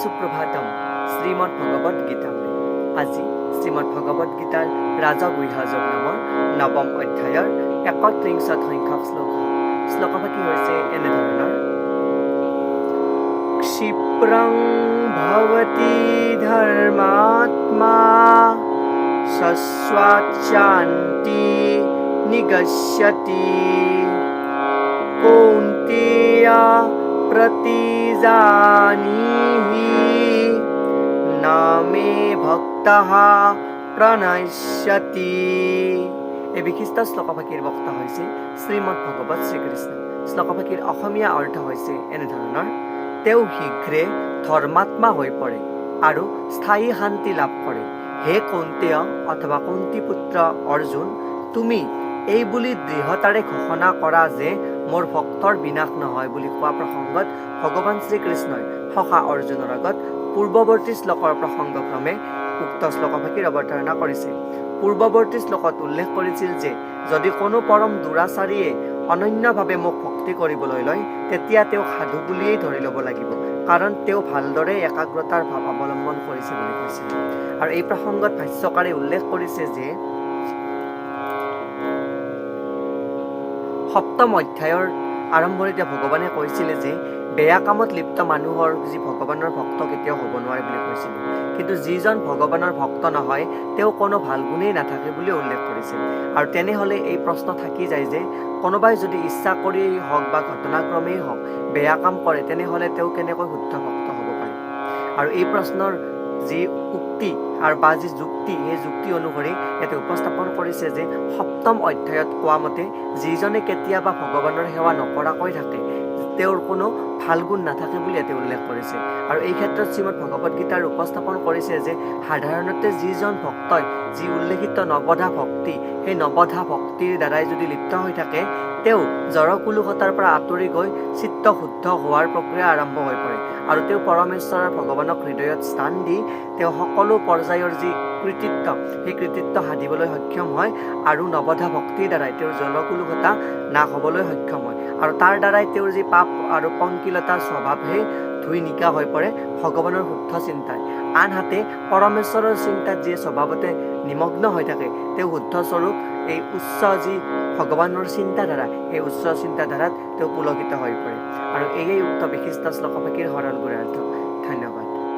সুপ্ৰভাতম শ্ৰীমদ্ ভগবত গীতা। আজি শ্ৰীমদ্ ভগবত গীতাৰ ৰাজগুহ্যযোগ নামৰ নৱম অধ্যায়ৰ ৩১ সংখ্যক শ্লোক। শ্লোকভাগী হৈছে এনেধৰণৰ: ক্ষিপ্ৰং ভৱতি ধৰ্মাত্মা শশ্বাচ্ছান্তি নিগশ্যতি কৌন্তেয় प्रतिजानीहि नामे भक्तः प्रणश्यति। এই বিশিষ্ট শ্লোকভাগীৰ বক্তা হৈছে শ্ৰীমদ্ ভগৱত শ্ৰীকৃষ্ণ। শ্লোকভাগীৰ অসমীয়া অৰ্থ হৈছে এনেধৰণৰ: তেওঁ শীঘ্ৰে ধৰ্মাত্মা হৈ পৰে আৰু স্থায়ী শান্তি লাভ কৰে। হে কৌন্তেয় অথবা কুন্তীপুত্ৰ অৰ্জুন, তুমি এই বুলি দৃঢ়তাৰে ঘোষণা কৰা যে মোৰ ভক্তৰ বিনাশ নহয় বুলি কোৱা প্ৰসংগত ভগৱান শ্ৰীকৃষ্ণই সখা অৰ্জুনৰ আগত পূৰ্বৱৰ্তী শ্লোকৰ প্ৰসংগক্ৰমে উক্ত শ্লোকভাগীৰ অৱতাৰণা কৰিছে। পূৰ্বৱৰ্তী শ্লোকত উল্লেখ কৰিছিল যে যদি কোনো পৰম দুৰাচাৰীয়ে অনন্যভাৱে মোক ভক্তি কৰিবলৈ লয় তেতিয়া তেওঁ সাধু বুলিয়েই ধৰি ল'ব লাগিব, কাৰণ তেওঁ ভালদৰে একাগ্ৰতাৰ ভাৱ অৱলম্বন কৰিছে বুলি কৈছিল। আৰু এই প্ৰসংগত ভাষ্যকাৰে উল্লেখ কৰিছে যে সপ্তম অধ্যায়ৰ আৰম্ভণিতে ভগৱানে কৈছিলে যে বেয়া কামত লিপ্ত মানুহৰ যি ভগৱানৰ ভক্ত কেতিয়াও হ'ব নোৱাৰে বুলি কৈছিল, কিন্তু যিজন ভগৱানৰ ভক্ত নহয় তেওঁ কোনো ভাল গুণেই নাথাকে বুলি উল্লেখ কৰিছিল। আৰু তেনেহ'লে এই প্ৰশ্ন থাকি যায় যে কোনোবাই যদি ইচ্ছা কৰিয়েই হওক বা ঘটনাক্ৰমেই হওক বেয়া কাম কৰে তেনেহ'লে তেওঁ কেনেকৈ শুদ্ধ ভক্ত হ'ব পাৰে। আৰু এই প্ৰশ্নৰ যি উক্তি আৰু বা যি যুক্তি, সেই যুক্তি অনুসৰি ইয়াতে উপস্থাপন কৰিছে যে সপ্তম অধ্যায়ত কোৱা মতে যিজনে কেতিয়াবা ভগৱানৰ সেৱা নকৰাকৈ থাকে তেওঁৰ কোনো ভাল গুণ নাথাকে বুলি ইয়াতে উল্লেখ কৰিছে। আৰু এই ক্ষেত্ৰত শ্ৰীমদ্ ভগৱত গীতাৰ উপস্থাপন কৰিছে যে সাধাৰণতে যিজন ভক্তই যি উল্লেখিত নৱধা ভক্তি, সেই নৱধা ভক্তিৰ দ্বাৰাই যদি লিপ্ত হৈ থাকে তেওঁ জড়কুলুকতাৰ পৰা আঁতৰি গৈ চিত্ত শুদ্ধ হোৱাৰ প্ৰক্ৰিয়া আৰম্ভ হৈ পৰে আৰু তেওঁ পৰমেশ্বৰৰ ভগৱানক হৃদয়ত স্থান দি তেওঁ সকলো পৰ্যায়ৰ যি কৃতিত্ব সেই কৃতিত্ব সাধিবলৈ সক্ষম হয় আৰু নৱধা ভক্তিৰ দ্বাৰাই তেওঁৰ জড়কুলুকতা নাশ হ'বলৈ সক্ষম হয় আৰু তাৰ দ্বাৰাই তেওঁৰ যি পাপ আৰু পংকিলতাৰ স্বভাৱ সেই ধুই নিকা হৈ পৰে ভগৱানৰ শুদ্ধ চিন্তাই। আনহাতে পৰমেশ্বৰৰ চিন্তাত যিয়ে স্বভাৱতে নিমগ্ন হৈ থাকে তেওঁ শুদ্ধ স্বৰূপ এই উচ্চ যি ভগৱানৰ চিন্তাধাৰা এই উচ্চ চিন্তাধাৰাত তেওঁ পুলকিত হৈ পৰে। আৰু এয়েই উক্ত বিশিষ্ট শ্লোকভাগীৰ সৰল গুণাৰ্থ। ধন্যবাদ।